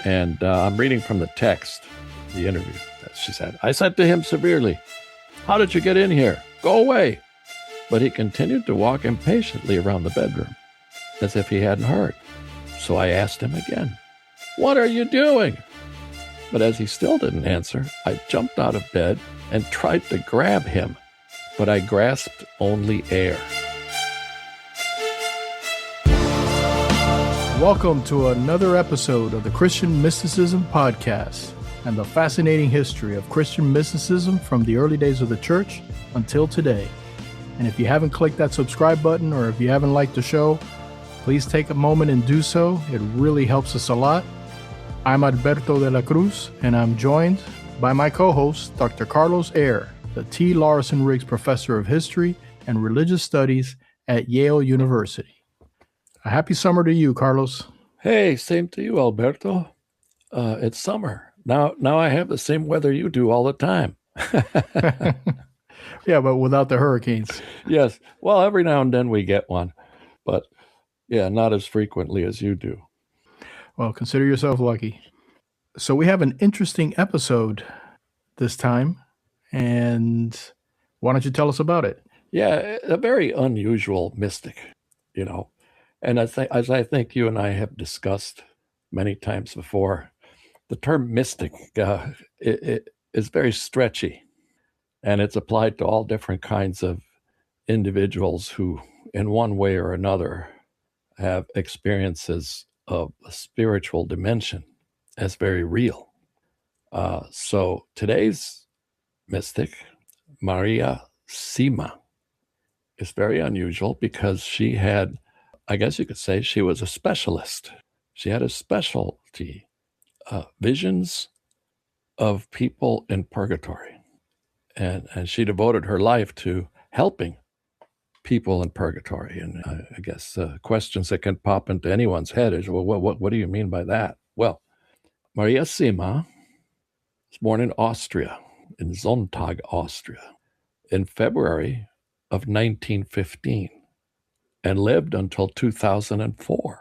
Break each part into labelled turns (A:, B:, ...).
A: And I'm reading from the text, the interview. She said, I said to him severely, how did you get in here? Go away. But he continued to walk impatiently around the bedroom, as if he hadn't heard. So I asked him again, what are you doing? But as he still didn't answer, I jumped out of bed and tried to grab him, but I grasped only air.
B: Welcome to another episode of the Christian Mysticism Podcast and the fascinating history of Christian mysticism from the early days of the church until today. And if you haven't clicked that subscribe button or if you haven't liked the show, please take a moment and do so. It really helps us a lot. I'm Alberto de la Cruz, and I'm joined by my co-host, Dr. Carlos Ayer, the T. Lawson Riggs Professor of History and Religious Studies at Yale University. A happy summer to you, Carlos.
A: Hey, same to you, Alberto. It's summer. Now I have the same weather you do all the time.
B: Yeah, but without the hurricanes.
A: Yes. Well, every now and then we get one, but yeah, not as frequently as you do.
B: Well, consider yourself lucky. So we have an interesting episode this time, and why don't you tell us about it?
A: Yeah, a very unusual mystic, you know. And as I think you and I have discussed many times before, the term mystic it is very stretchy, and it's applied to all different kinds of individuals who, in one way or another, have experiences of a spiritual dimension as very real. So today's mystic, Maria Simma, is very unusual because she had, I guess you could say, she was a specialist. She had a specialty, visions of people in purgatory. And she devoted her life to helping people in purgatory. And I guess questions that can pop into anyone's head is, well, what do you mean by that? Well, Maria Simma was born in Austria, in Sonntag, Austria, in February of 1915. And lived until 2004.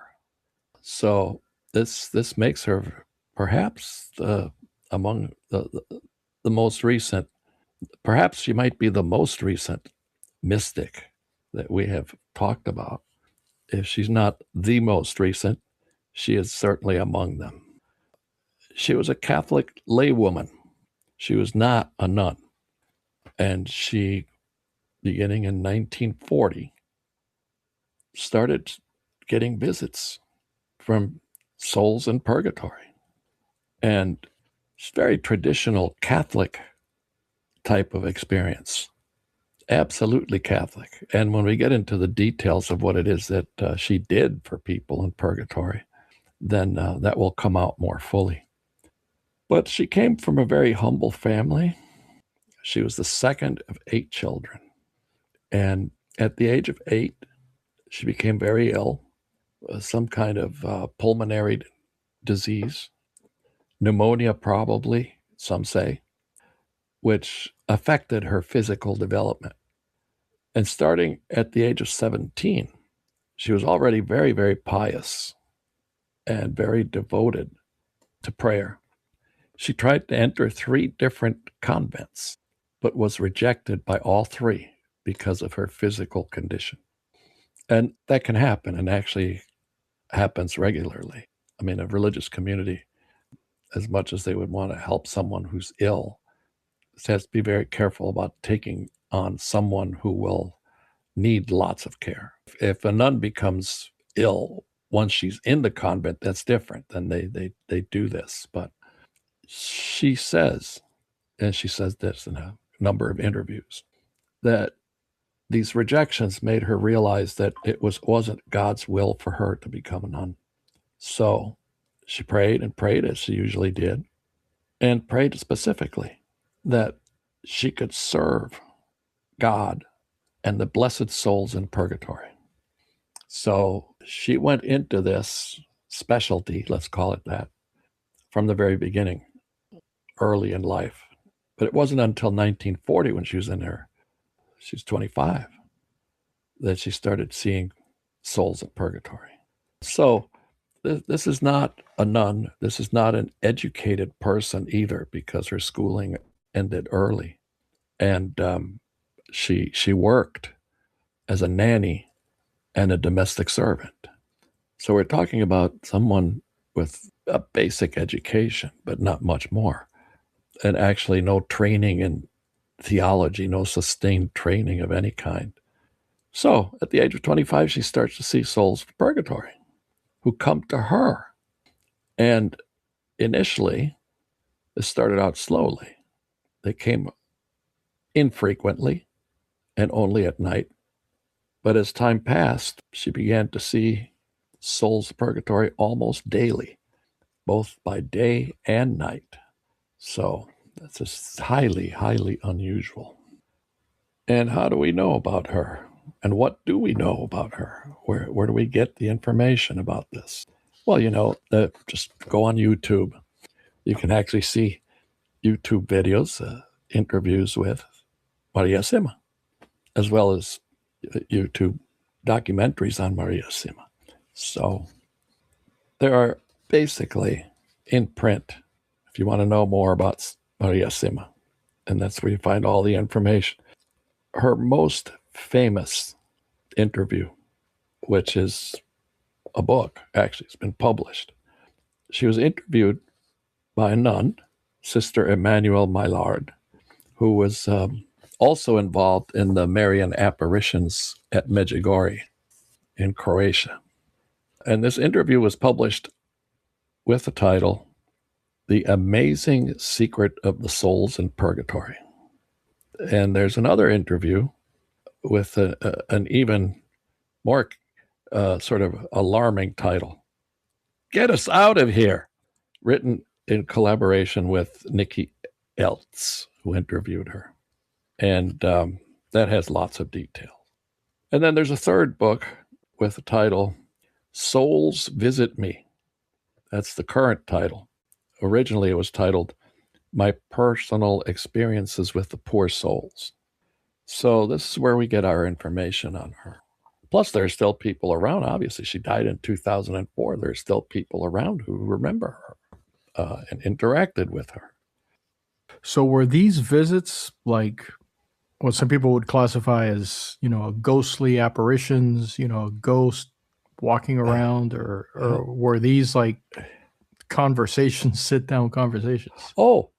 A: So this makes her perhaps among the most recent, perhaps she might be the most recent mystic that we have talked about. If she's not the most recent, she is certainly among them. She was a Catholic laywoman. She was not a nun. And she, beginning in 1940, started getting visits from souls in purgatory. And it's very traditional Catholic type of experience, absolutely Catholic. And when we get into the details of what it is that she did for people in purgatory, then that will come out more fully. But she came from a very humble family. She was the second of 8 children. And at the age of 8, she became very ill, some kind of pulmonary disease, pneumonia probably, some say, which affected her physical development. And starting at the age of 17, she was already very, very pious and very devoted to prayer. She tried to enter 3 different convents, but was rejected by all 3 because of her physical condition. And that can happen, and actually happens regularly. I mean, a religious community, as much as they would want to help someone who's ill, has to be very careful about taking on someone who will need lots of care. If a nun becomes ill once she's in the convent, that's different. Then they do this. But she says, and she says this in a number of interviews, that these rejections made her realize that it wasn't God's will for her to become a nun. So she prayed and prayed, as she usually did, and prayed specifically that she could serve God and the blessed souls in purgatory. So she went into this specialty, let's call it that, from the very beginning, early in life. But it wasn't until 1940, when she was in her, she's 25, that she started seeing souls in purgatory. So this is not a nun. This is not an educated person either, because her schooling ended early, and she worked as a nanny and a domestic servant. So we're talking about someone with a basic education, but not much more, and actually no training in theology, no sustained training of any kind. So at the age of 25, she starts to see souls of purgatory who come to her. And initially, this started out slowly. They came infrequently and only at night. But as time passed, she began to see souls of purgatory almost daily, both by day and night. So that's just highly, highly unusual. And how do we know about her? And what do we know about her? Where do we get the information about this? Well, just go on YouTube. You can actually see YouTube videos, interviews with Maria Simma, as well as YouTube documentaries on Maria Simma. So there are basically in print, if you want to know more about Maria Simma, and that's where you find all the information. Her most famous interview, which is a book, actually, it's been published. She was interviewed by a nun, Sister Emmanuel Maillard, who was also involved in the Marian apparitions at Medjugorje in Croatia. And this interview was published with the title, The Amazing Secret of the Souls in Purgatory. And there's another interview with an even more sort of alarming title, Get Us Out of Here, written in collaboration with Nikki Eltz, who interviewed her. And that has lots of detail. And then there's a third book with the title, Souls Visit Me. That's the current title. Originally, it was titled My Personal Experiences with the Poor Souls. So this is where we get our information on her. Plus, there are still people around. Obviously, she died in 2004. There are still people around who remember her and interacted with her.
B: So were these visits like what some people would classify as, ghostly apparitions, a ghost walking around, or were these like conversations, sit-down conversations?
A: Oh,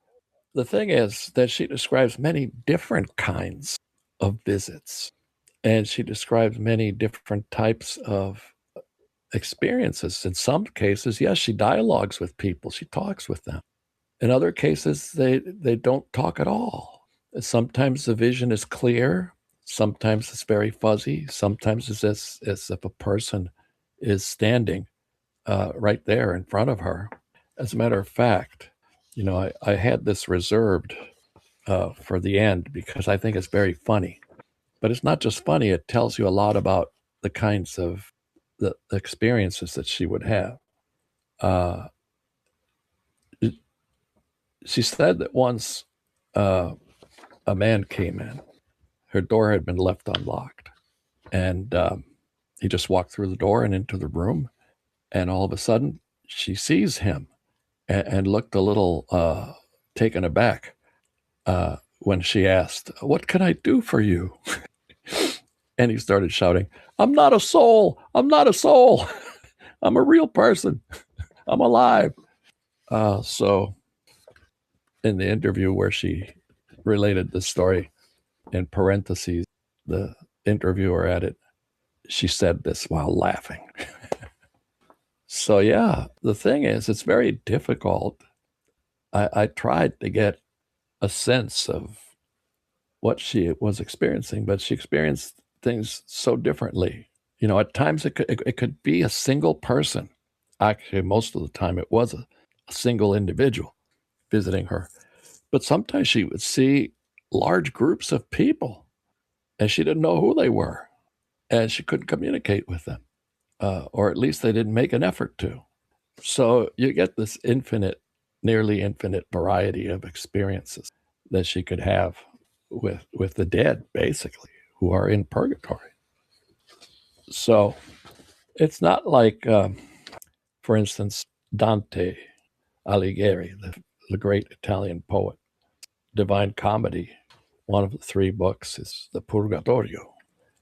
A: the thing is that she describes many different kinds of visits, and she describes many different types of experiences. In some cases, yes, she dialogues with people. She talks with them. In other cases, they don't talk at all. Sometimes the vision is clear. Sometimes it's very fuzzy. Sometimes it's as if a person is standing right there in front of her. As a matter of fact, I had this reserved for the end because I think it's very funny. But it's not just funny. It tells you a lot about the kinds of the experiences that she would have. She said that once a man came in. Her door had been left unlocked. And he just walked through the door and into the room. And all of a sudden, she sees him and looked a little taken aback when she asked, "What can I do for you?" And he started shouting, "I'm not a soul. I'm not a soul. I'm a real person. I'm alive." So in the interview where she related the story, in parentheses, the interviewer added, she said this while laughing. So yeah, the thing is, it's very difficult. I tried to get a sense of what she was experiencing, but she experienced things so differently. At times it could be a single person. Actually, most of the time it was a single individual visiting her. But sometimes she would see large groups of people and she didn't know who they were and she couldn't communicate with them, or at least they didn't make an effort to. So you get this nearly infinite variety of experiences that she could have with the dead, basically, who are in purgatory. So it's not like, For instance, Dante Alighieri, the great Italian poet, Divine Comedy, one of the three books is the Purgatory.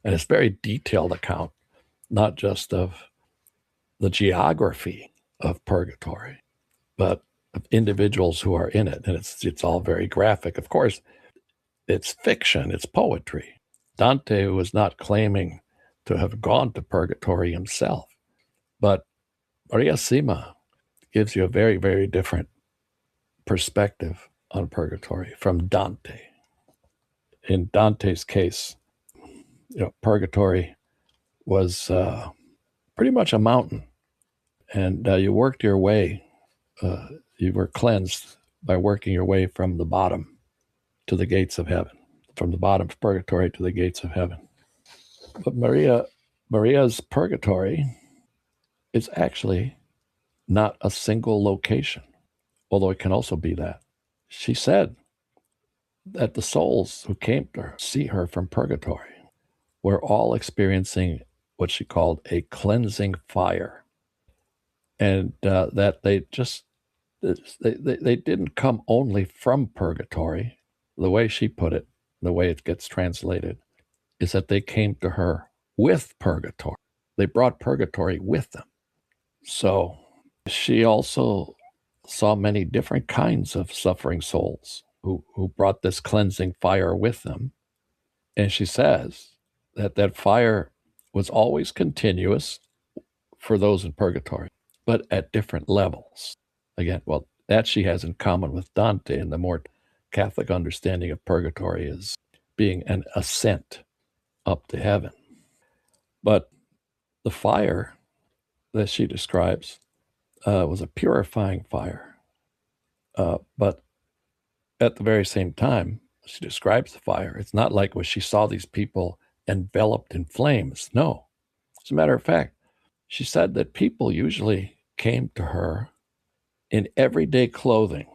A: And it's a very detailed account, not just of the geography of purgatory, but of individuals who are in it. And it's all very graphic. Of course, it's fiction, it's poetry. Dante was not claiming to have gone to purgatory himself, but Maria Simma gives you a very, very different perspective on purgatory from Dante. In Dante's case, purgatory was pretty much a mountain, and you worked your way. You were cleansed by working your way from the bottom to the gates of heaven, from the bottom of purgatory to the gates of heaven. But Maria's purgatory is actually not a single location, although it can also be that. She said that the souls who came to see her from purgatory were all experiencing what she called a cleansing fire, and that they didn't come only from purgatory. The way she put it, the way it gets translated, is that they came to her with purgatory. They brought purgatory with them. So she also saw many different kinds of suffering souls who brought this cleansing fire with them. And she says that fire was always continuous for those in purgatory, but at different levels. Again, well, that she has in common with Dante, and the more Catholic understanding of purgatory is being an ascent up to heaven. But the fire that she describes was a purifying fire. But at the very same time, she describes the fire. It's not like when she saw these people enveloped in flames. No. As a matter of fact, she said that people usually came to her in everyday clothing.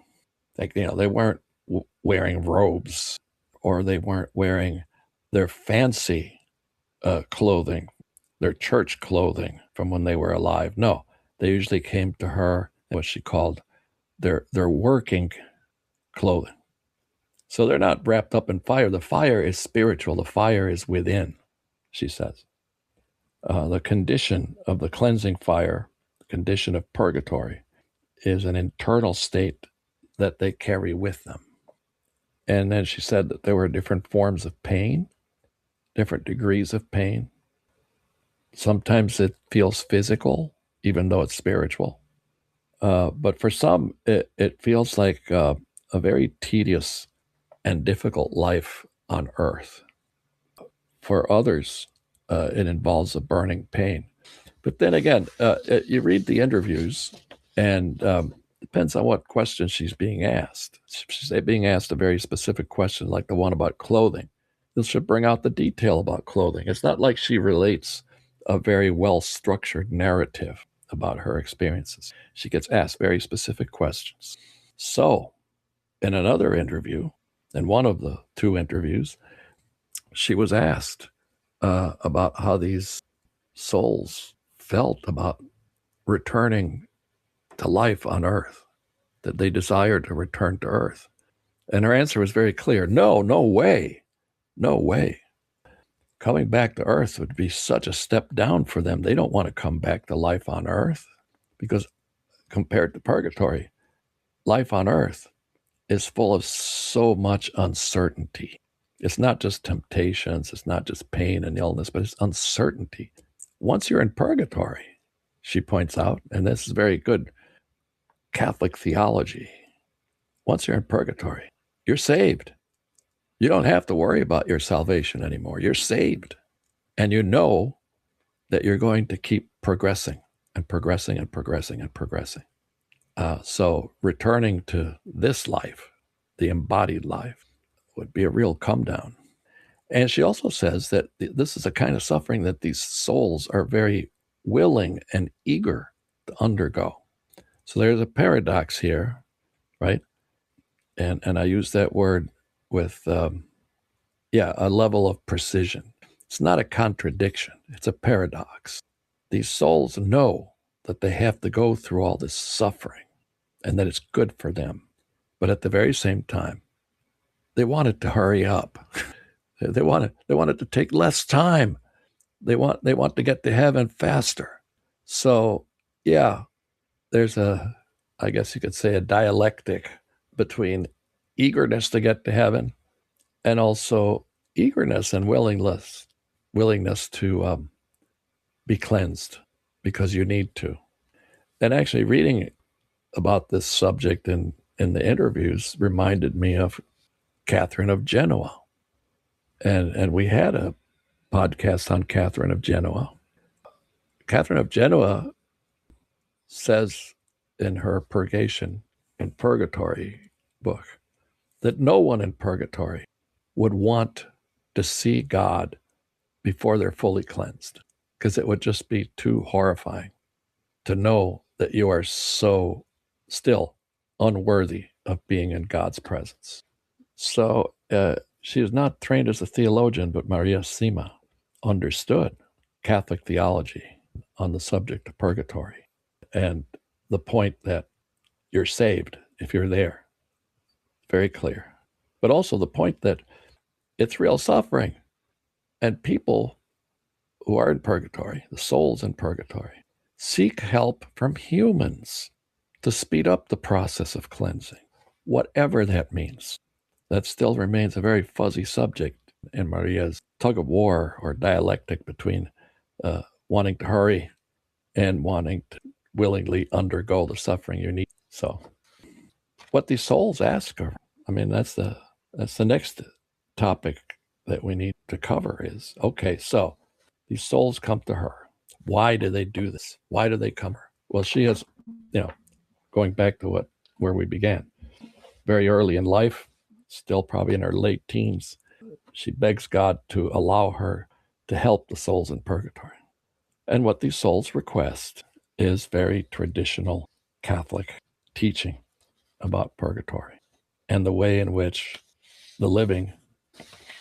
A: Like, they weren't wearing robes, or they weren't wearing their fancy clothing, their church clothing from when they were alive. No, they usually came to her in what she called their working clothing. So they're not wrapped up in fire. The fire is spiritual. The fire is within, she says. The condition of the cleansing fire, the condition of purgatory, is an internal state that they carry with them. And then she said that there were different forms of pain, different degrees of pain. Sometimes it feels physical, even though it's spiritual. But for some, it feels like a very tedious and difficult life on earth. For others, it involves a burning pain. But then again, you read the interviews, and depends on what question she's being asked. She's being asked a very specific question, like the one about clothing. This should bring out the detail about clothing. It's not like she relates a very well-structured narrative about her experiences. She gets asked very specific questions. So, in another interview, in one of the two interviews, she was asked about how these souls felt about returning to life on earth, that they desired to return to earth. And her answer was very clear. No way. No way. Coming back to earth would be such a step down for them. They don't want to come back to life on earth, because compared to purgatory, life on earth is full of so much uncertainty. It's not just temptations, it's not just pain and illness, but it's uncertainty. Once you're in purgatory, she points out, and this is very good Catholic theology, once you're in purgatory, you're saved. You don't have to worry about your salvation anymore. You're saved. And you know that you're going to keep progressing and progressing and progressing and progressing. So returning to this life, the embodied life, would be a real come down. And she also says that this is a kind of suffering that these souls are very willing and eager to undergo. So there's a paradox here, right? And I use that word with, a level of precision. It's not a contradiction. It's a paradox. These souls know that they have to go through all this suffering and that it's good for them. But at the very same time, they want it to hurry up. They want it to take less time. They want to get to heaven faster. So yeah, there's I guess you could say, a dialectic between eagerness to get to heaven and also eagerness and willingness to be cleansed because you need to. And actually, reading about this subject in the interviews reminded me of Catherine of Genoa, and we had a podcast on Catherine of Genoa. Catherine of Genoa says in her Purgation and Purgatory book that no one in purgatory would want to see God before they're fully cleansed, because it would just be too horrifying to know that you are so still unworthy of being in God's presence. So she is not trained as a theologian, but Maria Simma understood Catholic theology on the subject of purgatory and the point that you're saved if you're there. Very clear. But also the point that it's real suffering. And people who are in purgatory, the souls in purgatory, seek help from humans to speed up the process of cleansing, whatever that means. That still remains a very fuzzy subject in Maria's tug of war or dialectic between wanting to hurry and wanting to willingly undergo the suffering you need. So what these souls ask her, I mean, that's the next topic that we need to cover is, okay, so these souls come to her. Why do they do this? Why do they come her? Well, she has, going back to where we began, very early in life, still probably in her late teens, she begs God to allow her to help the souls in purgatory. And what these souls request is very traditional Catholic teaching about purgatory and the way in which the living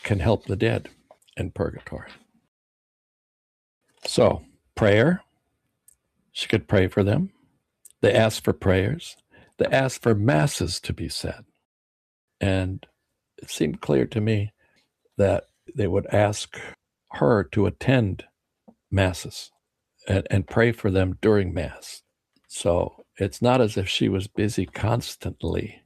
A: can help the dead in purgatory. So, prayer, she could pray for them. They ask for prayers. They ask for masses to be said. And it seemed clear to me that they would ask her to attend masses and pray for them during Mass. So it's not as if she was busy constantly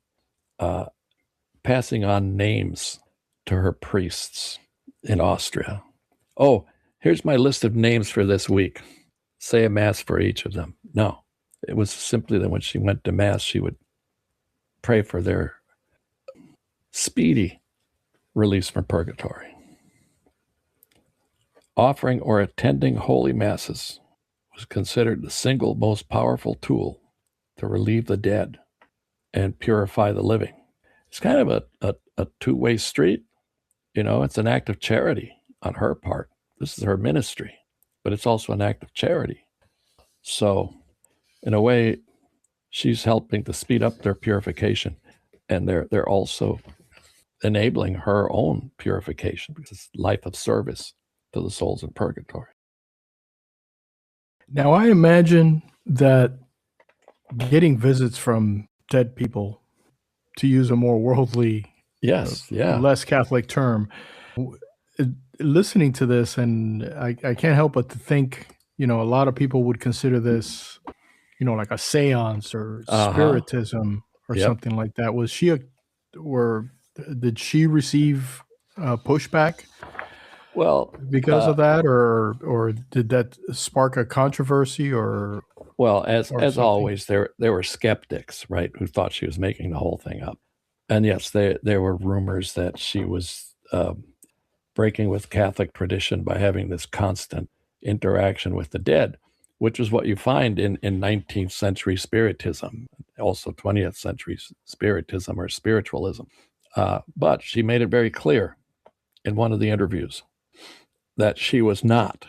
A: passing on names to her priests in Austria. Oh, here's my list of names for this week. Say a Mass for each of them. No, it was simply that when she went to Mass, she would pray for their speedy release from purgatory. Offering or attending holy masses was considered the single most powerful tool to relieve the dead and purify the living. It's kind of a two-way street. It's an act of charity on her part. This is her ministry, but it's also an act of charity. So in a way, she's helping to speed up their purification, and they're also enabling her own purification because it's life of service to the souls in purgatory.
B: Now, I imagine that getting visits from dead people, to use a more worldly, less Catholic term, listening to this, and I can't help but to think, a lot of people would consider this, like a seance or spiritism or something like that. Was she did she receive pushback?
A: Well,
B: because of that, or did that spark a controversy, or?
A: Well, as always, there were skeptics, right, who thought she was making the whole thing up. And yes, there were rumors that she was breaking with Catholic tradition by having this constant interaction with the dead, which is what you find in 19th century Spiritism, also 20th century Spiritism or spiritualism. But she made it very clear in one of the interviews that she was not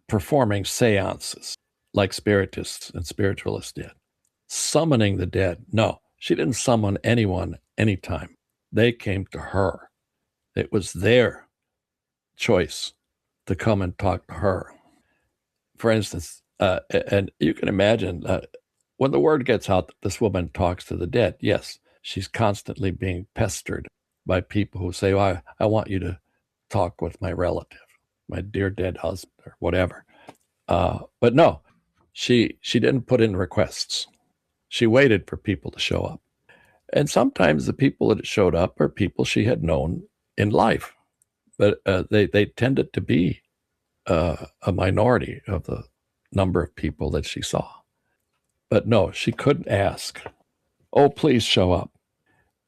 A: performing seances like spiritists and spiritualists did. Summoning the dead. No, she didn't summon anyone anytime. They came to her. It was their choice to come and talk to her. For instance, And you can imagine when the word gets out that this woman talks to the dead, yes, she's constantly being pestered by people who say, oh, I want you to talk with my relative, my dear dead husband, or whatever. But no, she didn't put in requests. She waited for people to show up. And sometimes the people that showed up are people she had known in life, but they tended to be a minority of the number of people that she saw. But no, she couldn't ask, oh, please show up.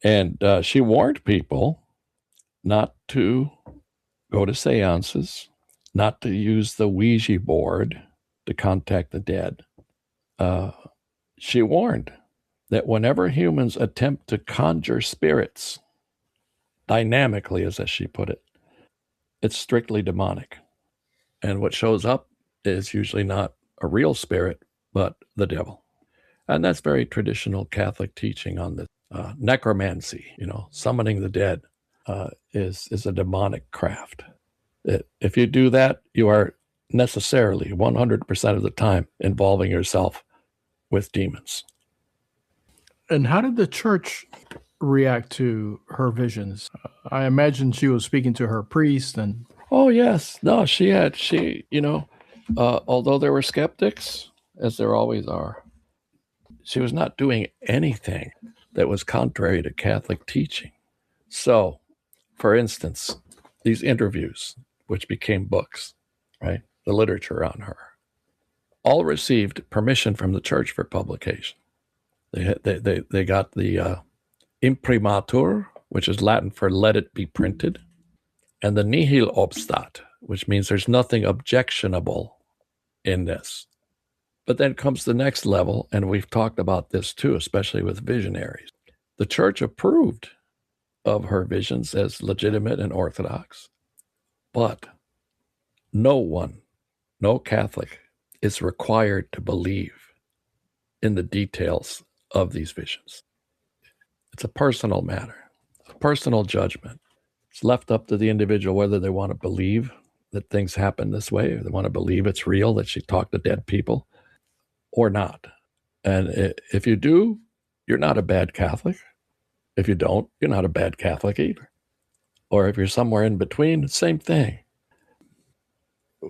A: And she warned people not to go to seances, not to use the Ouija board to contact the dead. She warned that whenever humans attempt to conjure spirits dynamically, as she put it, it's strictly demonic. And what shows up is usually not a real spirit, but the devil. And that's very traditional Catholic teaching on this. Necromancy, summoning the dead, is a demonic craft. If you do that, you are necessarily 100% of the time involving yourself with demons.
B: And how did the church react to her visions? I imagine she was speaking to her priest and...
A: Oh, yes. No, although there were skeptics, as there always are, she was not doing anything that was contrary to Catholic teaching. So, for instance, these interviews, which became books, right? The literature on her, all received permission from the church for publication. They got the imprimatur, which is Latin for let it be printed, and the nihil obstat, which means there's nothing objectionable in this. But then comes the next level, and we've talked about this too, especially with visionaries. The church approved of her visions as legitimate and orthodox, but no Catholic is required to believe in the details of these visions. It's a personal matter, a personal judgment. It's left up to the individual whether they want to believe that things happen this way, or they want to believe it's real, that she talked to dead people, or not. And if you do, you're not a bad Catholic. If you don't, you're not a bad Catholic either. Or if you're somewhere in between, same thing.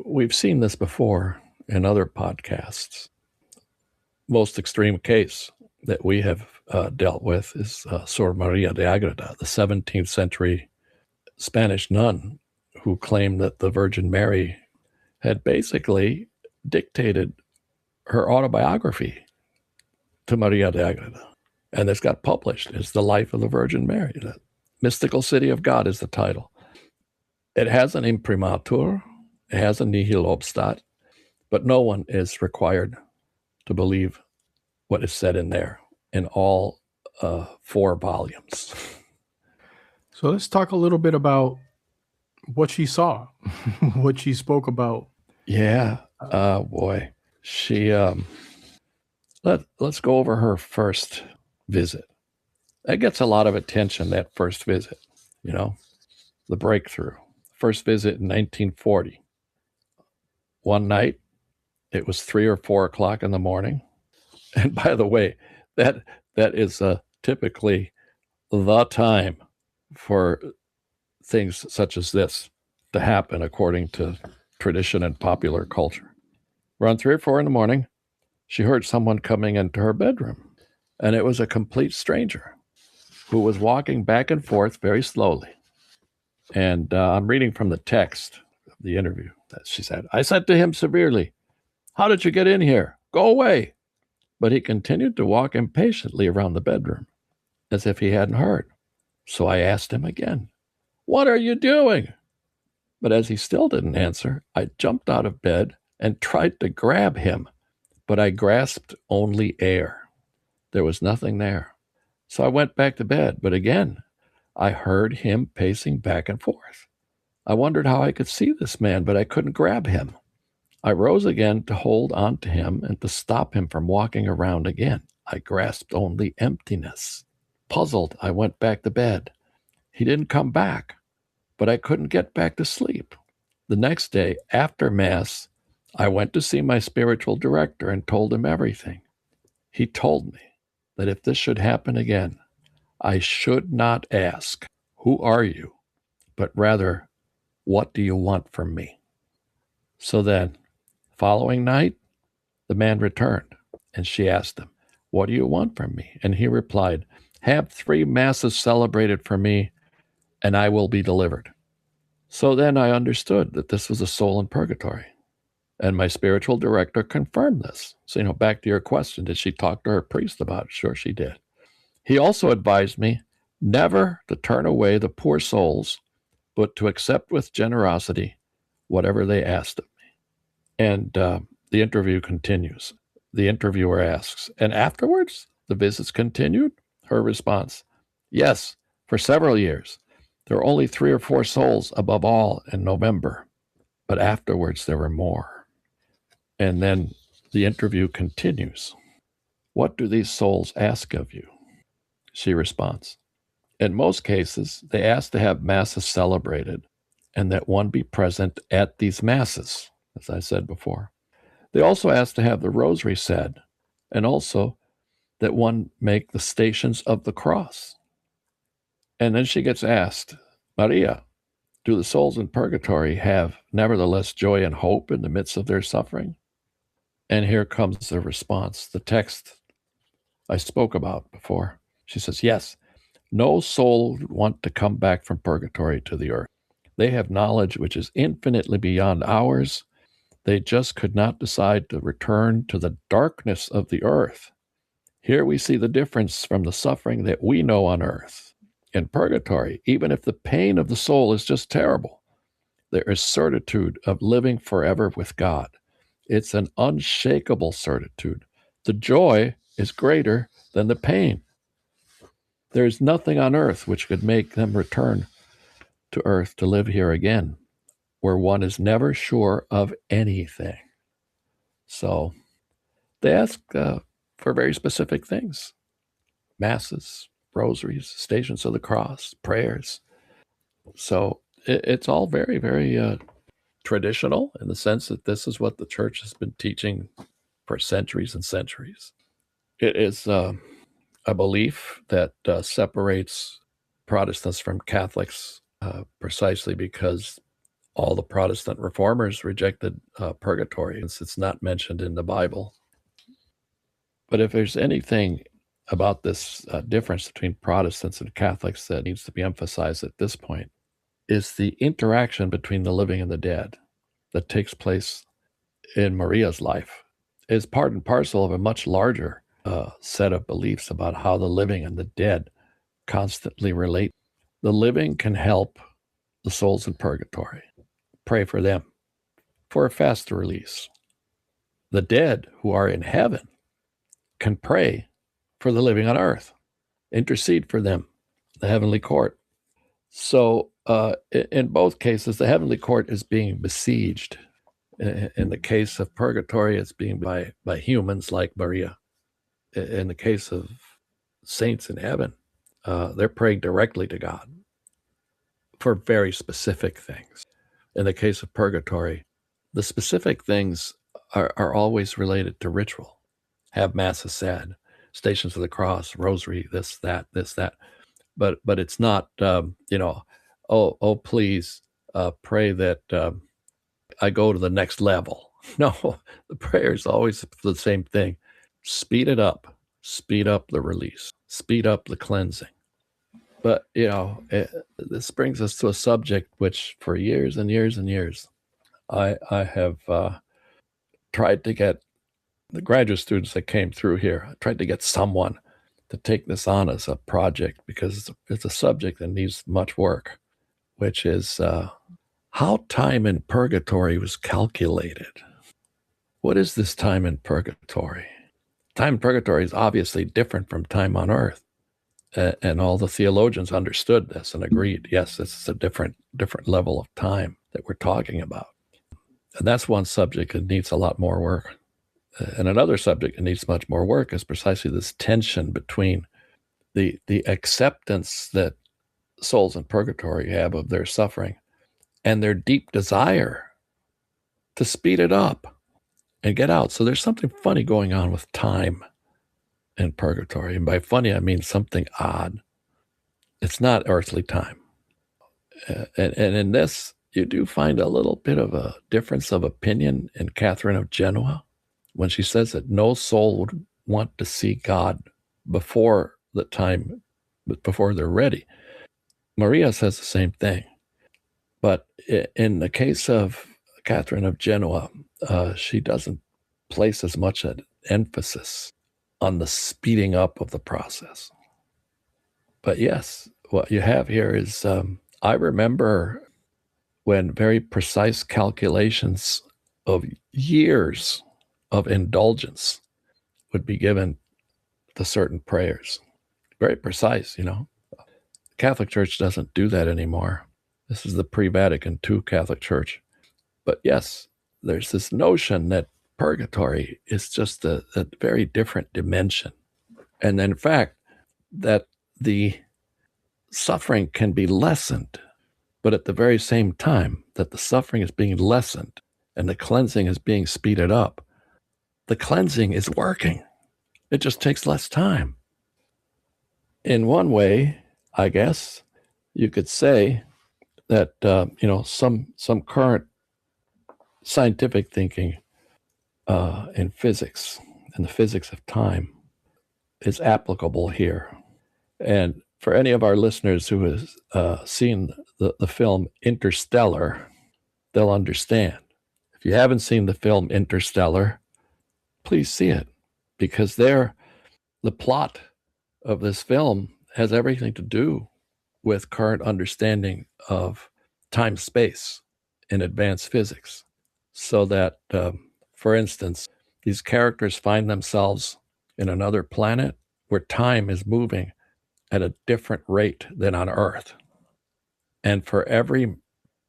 A: We've seen this before in other podcasts. Most extreme case that we have dealt with is Sor Maria de Agreda, the 17th century Spanish nun who claimed that the Virgin Mary had basically dictated her autobiography to Maria de Agreda. And this got published. It's The Life of the Virgin Mary. The Mystical City of God is the title. It has an imprimatur. It has a nihil obstat. But no one is required to believe what is said in there in all 4 volumes.
B: So let's talk a little bit about what she saw, what she spoke about.
A: Yeah. Boy. She... Let's go over her first visit. That gets a lot of attention, that first visit, the breakthrough. First visit in 1940. One night, it was 3 or 4 o'clock in the morning. And by the way, that is typically the time for things such as this to happen according to tradition and popular culture. Around 3 or 4 in the morning, she heard someone coming into her bedroom, and it was a complete stranger who was walking back and forth very slowly. And I'm reading from the text of the interview that she said, I said to him severely, how did you get in here? Go away. But he continued to walk impatiently around the bedroom as if he hadn't heard. So I asked him again, what are you doing? But as he still didn't answer, I jumped out of bed and tried to grab him, but I grasped only air. There was nothing there. So I went back to bed, but again, I heard him pacing back and forth. I wondered how I could see this man, but I couldn't grab him. I rose again to hold on to him and to stop him from walking around again. I grasped only emptiness. Puzzled, I went back to bed. He didn't come back, but I couldn't get back to sleep. The next day, after Mass, I went to see my spiritual director and told him everything. He told me that if this should happen again, I should not ask, "Who are you?" but rather, "What do you want from me?" So then, following night, the man returned, and she asked him, "What do you want from me?" And he replied, "Have 3 masses celebrated for me, and I will be delivered." So then I understood that this was a soul in purgatory. And my spiritual director confirmed this. So, back to your question, did she talk to her priest about it? Sure, she did. He also advised me never to turn away the poor souls, but to accept with generosity whatever they asked of me. And the interview continues. The interviewer asks, "And afterwards, the visits continued?" Her response, "Yes, for several years. There were only 3 or 4 souls above all in November, but afterwards there were more." And then the interview continues. "What do these souls ask of you?" She responds, "In most cases, they ask to have masses celebrated and that one be present at these masses," as I said before. "They also ask to have the rosary said and also that one make the stations of the cross." And then she gets asked, "Maria, do the souls in purgatory have nevertheless joy and hope in the midst of their suffering?" And here comes the response, the text I spoke about before. She says, "Yes, no soul would want to come back from purgatory to the earth. They have knowledge which is infinitely beyond ours. They just could not decide to return to the darkness of the earth. Here we see the difference from the suffering that we know on earth. In purgatory, even if the pain of the soul is just terrible, there is certitude of living forever with God. It's an unshakable certitude. The joy is greater than the pain. There is nothing on earth which could make them return to earth to live here again, where one is never sure of anything." So they ask for very specific things: masses, rosaries, stations of the cross, prayers. So it's all very, very traditional in the sense that this is what the church has been teaching for centuries and centuries. It is a belief that separates Protestants from Catholics precisely because all the Protestant reformers rejected purgatory. It's not mentioned in the Bible. But if there's anything about this difference between Protestants and Catholics that needs to be emphasized at this point, is the interaction between the living and the dead that takes place in Maria's life is part and parcel of a much larger set of beliefs about how the living and the dead constantly relate. The living can help the souls in purgatory, pray for them for a faster release. The dead who are in heaven can pray for the living on earth, intercede for them, the heavenly court. So in both cases, the heavenly court is being besieged. In the case of purgatory, it's being by humans like Maria. In the case of saints in heaven, they're praying directly to God for very specific things. In the case of purgatory, the specific things are always related to ritual. Have masses said, stations of the cross, rosary, this, that. But it's not, please pray that I go to the next level. No, the prayer is always the same thing. Speed it up. Speed up the release. Speed up the cleansing. But, this brings us to a subject which for years and years and years, I have tried to get the graduate students that came through here, I tried to get someone to take this on as a project because it's a subject that needs much work, which is how time in purgatory was calculated. What is this time in purgatory? Time in purgatory is obviously different from time on earth. And all the theologians understood this and agreed, yes, this is a different level of time that we're talking about. And that's one subject that needs a lot more work. And another subject that needs much more work is precisely this tension between the acceptance that souls in purgatory have of their suffering and their deep desire to speed it up, and get out. So there's something funny going on with time in purgatory. And by funny, I mean something odd. It's not earthly time. And in this, you do find a little bit of a difference of opinion in Catherine of Genoa when she says that no soul would want to see God before the time, before they're ready. Maria says the same thing. But in the case of Catherine of Genoa, she doesn't place as much an emphasis on the speeding up of the process. But yes, what you have here is I remember when very precise calculations of years of indulgence would be given to certain prayers. Very precise, you know. The Catholic Church doesn't do that anymore. This is the pre-Vatican II Catholic Church. But yes, there's this notion that purgatory is just a very different dimension. And in fact, that the suffering can be lessened, but at the very same time that the suffering is being lessened and the cleansing is being speeded up, the cleansing is working. It just takes less time. In one way, I guess, you could say that, some current scientific thinking in physics and the physics of time is applicable here. And for any of our listeners who has seen the film Interstellar, they'll understand. If you haven't seen the film Interstellar, please see it, because the plot of this film has everything to do with current understanding of time-space in advanced physics. So that, for instance, these characters find themselves in another planet where time is moving at a different rate than on Earth. And for every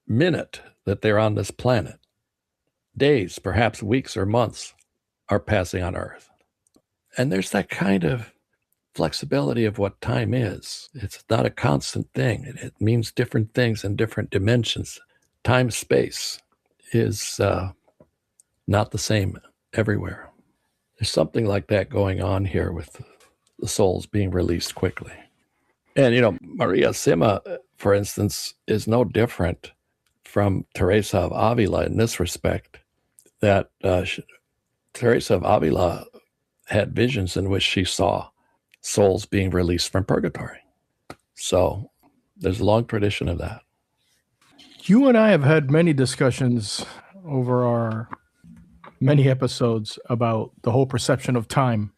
A: minute that they're on this planet, days, perhaps weeks or months, are passing on Earth. And there's that kind of flexibility of what time is. It's not a constant thing. It means different things in different dimensions. Time, space is not the same everywhere. There's something like that going on here with the souls being released quickly. And, Maria Simma, for instance, is no different from Teresa of Avila in this respect, that Teresa of Avila had visions in which she saw souls being released from purgatory. So there's a long tradition of that.
B: You and I have had many discussions over our many episodes about the whole perception of time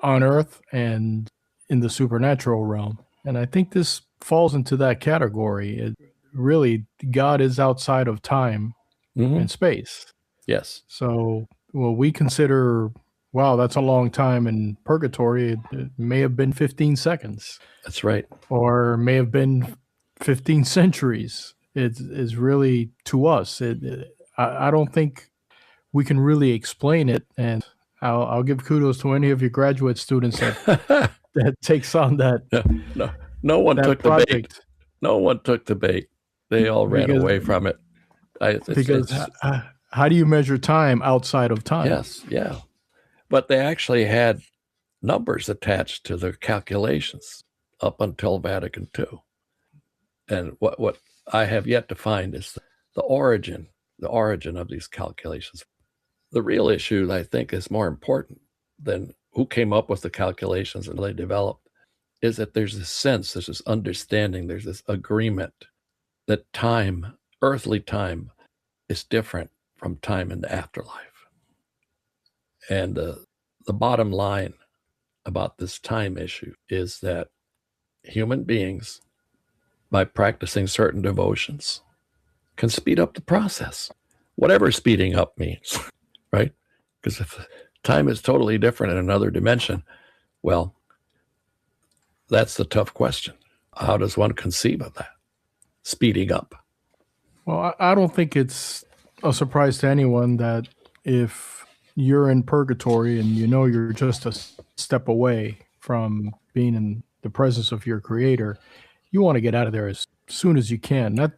B: on Earth and in the supernatural realm. And I think this falls into that category. Really, God is outside of time and space.
A: Yes.
B: So, we consider, wow, that's a long time in purgatory. It may have been 15 seconds.
A: That's right.
B: Or may have been 15 centuries. It is really, to us, I don't think we can really explain it. And I'll give kudos to any of your graduate students that takes on that.
A: No one took
B: project.
A: the bait. No one took the bait. They all ran away from it.
B: How do you measure time outside of time?
A: Yes, yeah. But they actually had numbers attached to their calculations up until Vatican II. And what I have yet to find is the origin of these calculations. The real issue, I think, is more important than who came up with the calculations and they developed, is that there's this sense, there's this understanding, there's this agreement that time, earthly time, is different from time in the afterlife. And the bottom line about this time issue is that human beings, by practicing certain devotions, can speed up the process, whatever speeding up means, right? Because if time is totally different in another dimension, well, that's the tough question. How does one conceive of that? Speeding up.
B: Well, I don't think it's a surprise to anyone that if you're in purgatory and you're just a step away from being in the presence of your creator, you want to get out of there as soon as you can. Not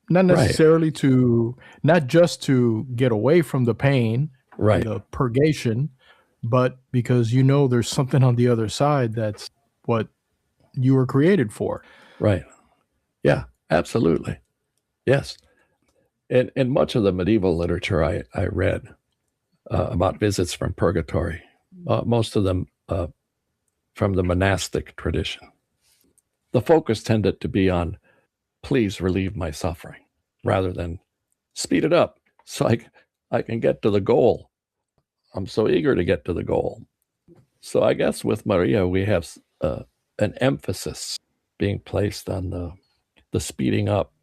B: necessarily not just to get away from the pain
A: Right.
B: the purgation, but because you know there's something on the other side that's what you were created for.
A: Right. Yeah, absolutely. Yes. And in much of the medieval literature I read about visits from purgatory, most of them from the monastic tradition, the focus tended to be on, please relieve my suffering, rather than speed it up so I can get to the goal. I'm so eager to get to the goal. So I guess with Maria, we have an emphasis being placed on the speeding up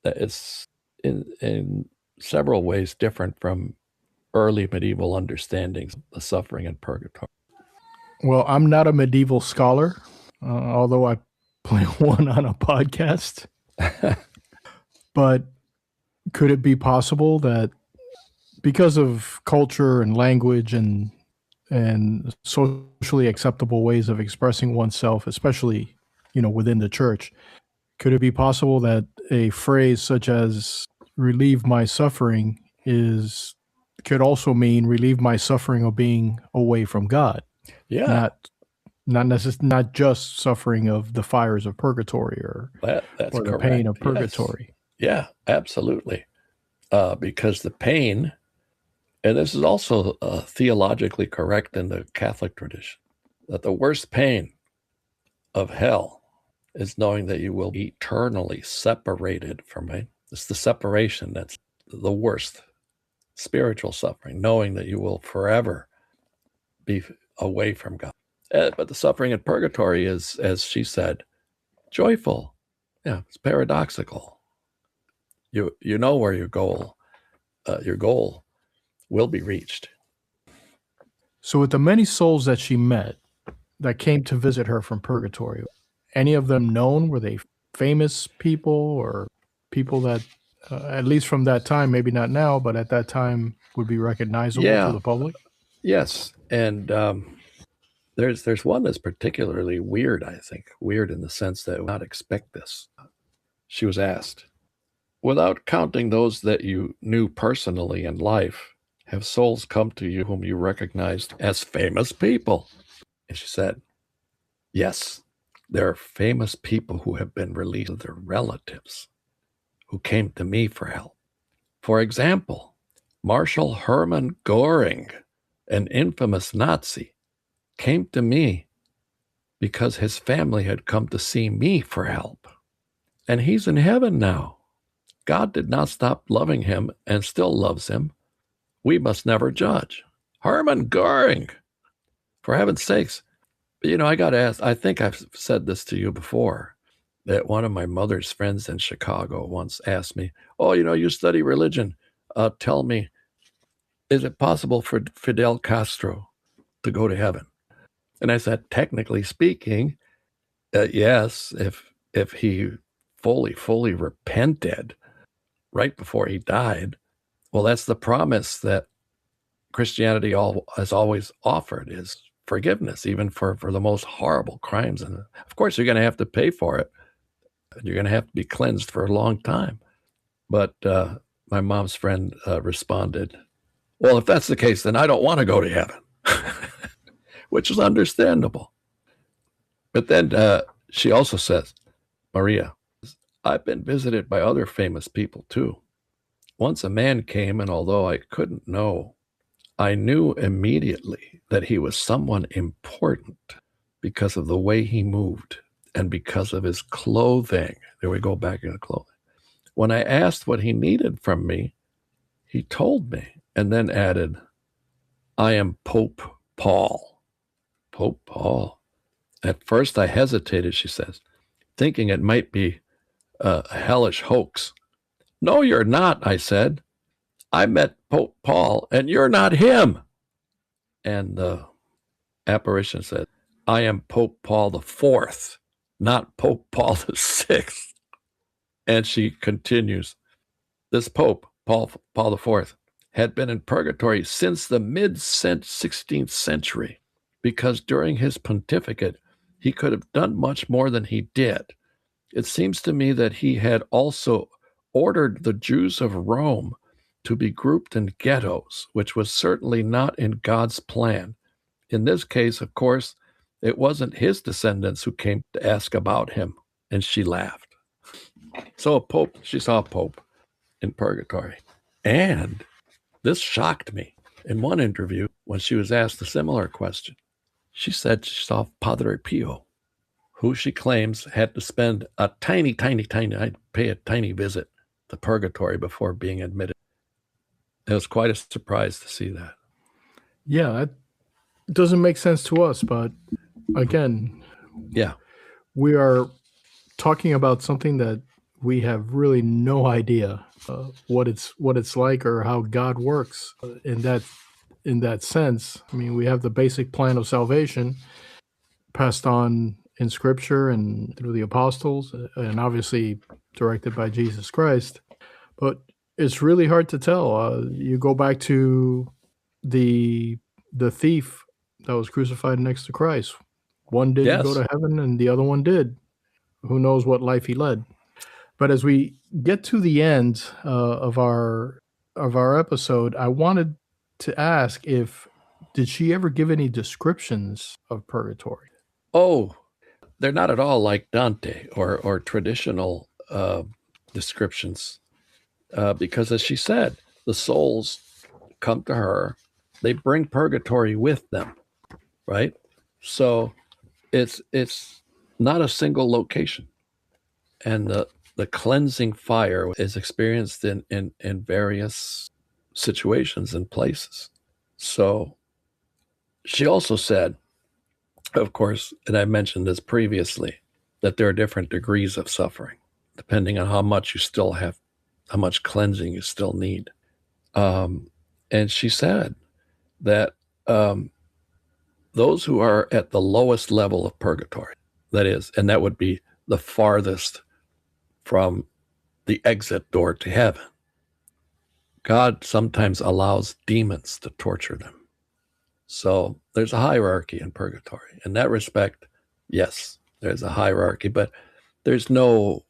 A: that is in several ways different from early medieval understandings of the suffering in purgatory.
B: Well, I'm not a medieval scholar, although I play one on a podcast. But could it be possible that because of culture and language and socially acceptable ways of expressing oneself, especially, within the church, could it be possible that a phrase such as relieve my suffering could also mean relieve my suffering of being away from God?
A: Yeah.
B: Not just suffering of the fires of purgatory or
A: That's
B: the
A: correct.
B: pain of
A: Yes.
B: purgatory.
A: Yeah, absolutely. Because the pain, and this is also theologically correct in the Catholic tradition, that the worst pain of hell is knowing that you will be eternally separated from me. It's the separation that's the worst spiritual suffering, knowing that you will forever be away from God. But the suffering in purgatory is, as she said, joyful. Yeah, it's paradoxical. You know where your goal will be reached.
B: So with the many souls that she met that came to visit her from purgatory, any of them known? Were they famous people or people that, at least from that time, maybe not now, but at that time would be recognizable to the public?
A: Yes. And there's one that's particularly weird, I think. Weird in the sense that I would not expect this. She was asked, without counting those that you knew personally in life, have souls come to you whom you recognized as famous people? And she said, yes, there are famous people who have been released of their relatives who came to me for help. For example, Marshal Hermann Göring, an infamous Nazi, came to me because his family had come to see me for help. And he's in heaven now. God did not stop loving him and still loves him. We must never judge. Hermann Göring, for heaven's sakes. But, I got to ask, I think I've said this to you before, that one of my mother's friends in Chicago once asked me, oh, you study religion. Tell me, is it possible for Fidel Castro to go to heaven? And I said, technically speaking, yes, if he fully repented right before he died. Well, that's the promise that Christianity has always offered, is forgiveness, even for the most horrible crimes. And of course, you're going to have to pay for it. You're going to have to be cleansed for a long time. But my mom's friend responded, well, if that's the case, then I don't want to go to heaven, which is understandable. But then she also says, Maria, I've been visited by other famous people too. Once a man came, and although I couldn't know, I knew immediately that he was someone important because of the way he moved and because of his clothing. There we go, back into clothing. When I asked what he needed from me, he told me and then added, I am Pope Paul. Pope Paul. At first I hesitated, she says, thinking it might be a hellish hoax. No, you're not, I said. I met Pope Paul, and you're not him. And the apparition said, I am Pope Paul the Fourth, not Pope Paul the Sixth. And she continues, this Pope, Paul the Fourth, had been in purgatory since the mid-16th century, because during his pontificate, he could have done much more than he did. It seems to me that he had also ordered the Jews of Rome to be grouped in ghettos, which was certainly not in God's plan. In this case, of course, it wasn't his descendants who came to ask about him, and she laughed. So she saw a pope in purgatory. And this shocked me. In one interview, when she was asked a similar question, she said she saw Padre Pio, who she claims had to spend a tiny visit to purgatory before being admitted. It was quite a surprise to see that.
B: Yeah, that doesn't make sense to us, but again,
A: yeah,
B: we are talking about something that we have really no idea what it's like or how God works in that sense. I mean, we have the basic plan of salvation passed on in Scripture and through the apostles, and obviously directed by Jesus Christ. But it's really hard to tell. You go back to the thief that was crucified next to Christ. One didn't go to heaven, and the other one did. Who knows what life he led? But as we get to the end of our episode, I wanted to ask did she ever give any descriptions of purgatory?
A: Oh, they're not at all like Dante or traditional descriptions, because as she said, the souls come to her, they bring purgatory with them, right? So it's not a single location, and the cleansing fire is experienced in various situations and places. So she also said, of course, and I mentioned this previously, that there are different degrees of suffering, depending on how much cleansing you still need. And she said that those who are at the lowest level of purgatory, that would be the farthest from the exit door to heaven, God sometimes allows demons to torture them. So there's a hierarchy in purgatory. In that respect, yes, there's a hierarchy, but there's no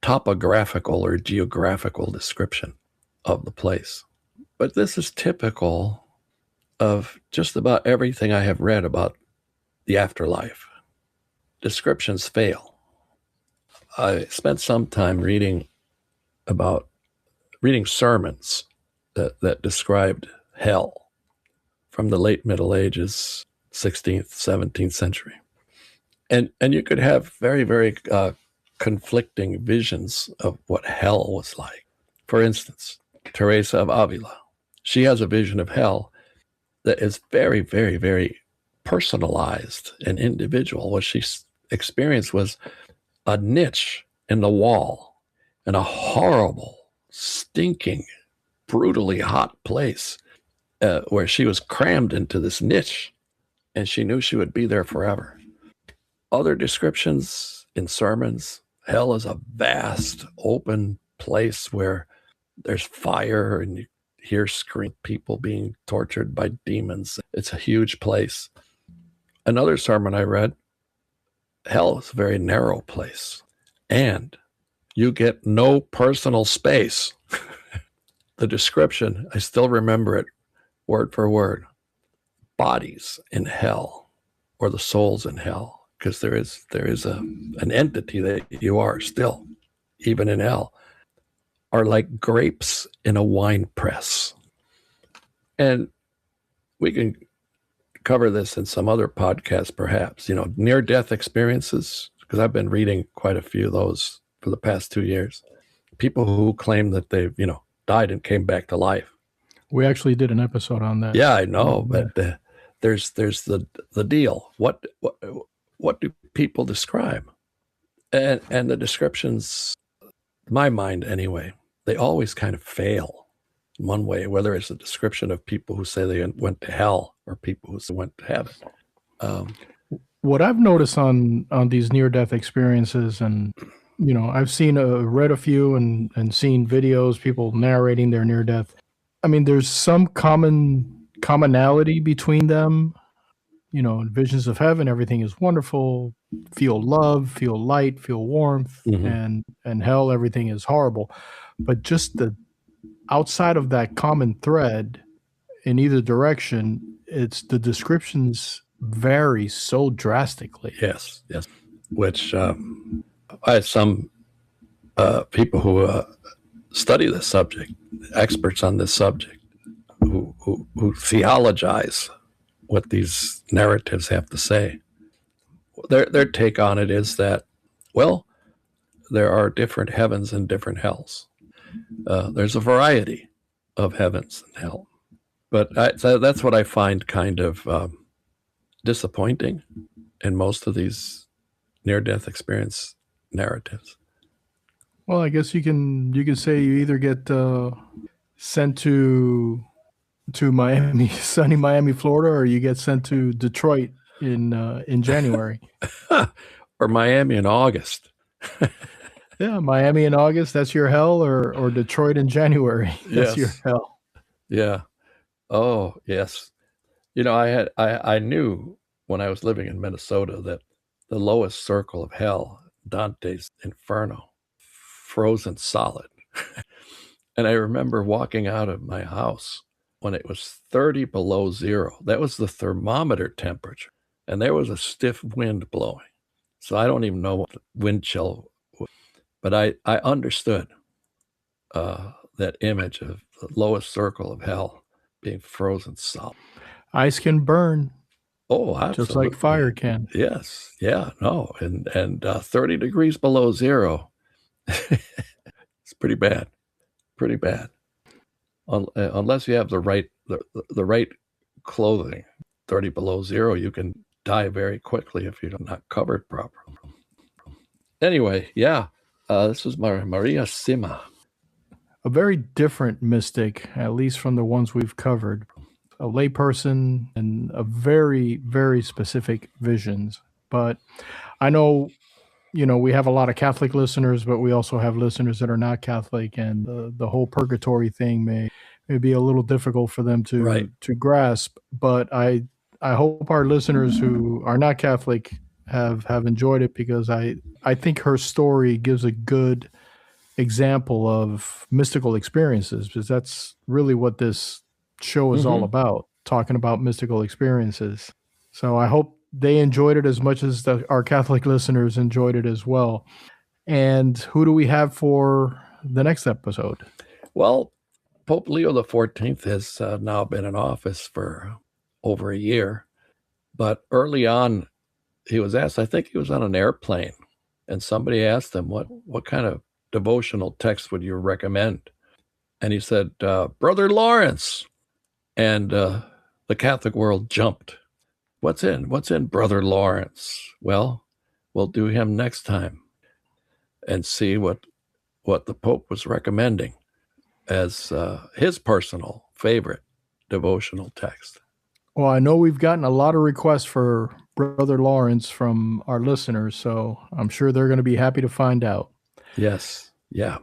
A: topographical or geographical description of the place. But this is typical of just about everything I have read about the afterlife. Descriptions fail. I spent some time reading sermons that described hell from the late Middle Ages, 16th, 17th century. And you could have very, very conflicting visions of what hell was like. For instance, Teresa of Avila, she has a vision of hell that is very, very, very personalized and individual. What she experienced was a niche in the wall in a horrible, stinking, brutally hot place where she was crammed into this niche, and she knew she would be there forever. Other descriptions in sermons, hell is a vast, open place where there's fire and you hear scream people being tortured by demons. It's a huge place. Another sermon I read, hell is a very narrow place, and you get no personal space. The description, I still remember it word for word. Bodies in hell, or the souls in hell, because there is an entity that you are still, even in hell, are like grapes in a wine press. And we can cover this in some other podcast, perhaps, near-death experiences, because I've been reading quite a few of those for the past 2 years. People who claim that they've, died and came back to life.
B: We actually did an episode on that.
A: Yeah, I know, but there's the deal. What do people describe? And the descriptions, in my mind anyway, they always kind of fail in one way, whether it's a description of people who say they went to hell or people who went to heaven.
B: What I've noticed on these near-death experiences, and I've seen read a few and seen videos, people narrating their near-death. I mean, there's some commonality between them. In visions of heaven, everything is wonderful. Feel love, feel light, feel warmth, and hell, everything is horrible. But just the outside of that common thread in either direction, it's the descriptions vary so drastically.
A: Yes, yes. Which I have some people who study this subject, experts on this subject, who theologize what these narratives have to say. Their take on it is that, well, there are different heavens and different hells. There's a variety of heavens and hell. But so that's what I find kind of disappointing in most of these near-death experience narratives.
B: Well, I guess you can say you either get sent to Miami, sunny Miami, Florida, or you get sent to Detroit in January.
A: Or Miami in August.
B: Yeah, Miami in August, that's your hell, or Detroit in January, that's
A: Yes.
B: your hell.
A: Yeah. Oh, yes. You know, I knew when I was living in Minnesota that the lowest circle of hell, Dante's Inferno, frozen solid. And I remember walking out of my house when it was 30 below zero. That was the thermometer temperature. And there was a stiff wind blowing. So I don't even know what the wind chill was. But I understood that image of the lowest circle of hell being frozen solid.
B: Ice can burn.
A: Oh, absolutely.
B: Just like fire can.
A: Yes. Yeah. No. And 30 degrees below zero. It's pretty bad. Pretty bad. Unless you have the right clothing. 30 below zero, you can die very quickly if you're not covered properly. Anyway, yeah. This was Maria Simma.
B: A very different mystic, at least from the ones we've covered. A layperson and a very, very specific visions. But I know, we have a lot of Catholic listeners, but we also have listeners that are not Catholic, and the whole purgatory thing may be a little difficult for them to grasp. But I hope our listeners who are not Catholic have enjoyed it, because I think her story gives a good example of mystical experiences, because that's really what this show is all about, talking about mystical experiences. So I hope they enjoyed it as much as our Catholic listeners enjoyed it as well. And who do we have for the next episode?
A: Well, Pope Leo XIV has now been in office for over a year. But early on, he was asked, I think he was on an airplane, and somebody asked him, what kind of devotional text would you recommend? And he said, Brother Lawrence. And the Catholic world jumped. What's in Brother Lawrence? Well, we'll do him next time and see what the Pope was recommending as his personal favorite devotional text.
B: Well, I know we've gotten a lot of requests for Brother Lawrence from our listeners, so I'm sure they're going to be happy to find out.
A: Yes. Yeah.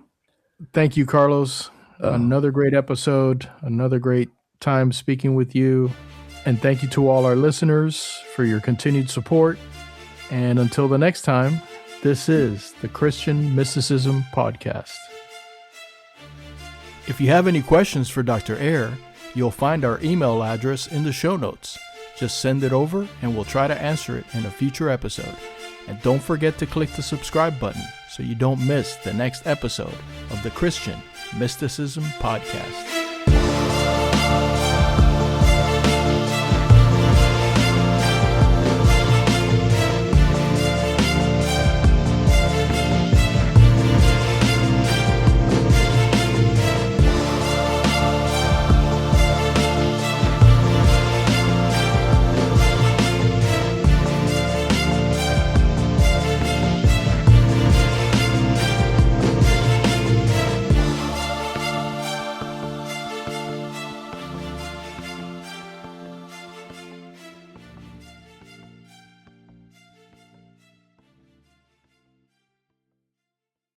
B: Thank you, Carlos. Another great episode, another great time speaking with you. And thank you to all our listeners for your continued support. And until the next time, this is the Christian Mysticism Podcast. If you have any questions for Dr. Eyre, you'll find our email address in the show notes. Just send it over and we'll try to answer it in a future episode. And don't forget to click the subscribe button so you don't miss the next episode of the Christian Mysticism Podcast.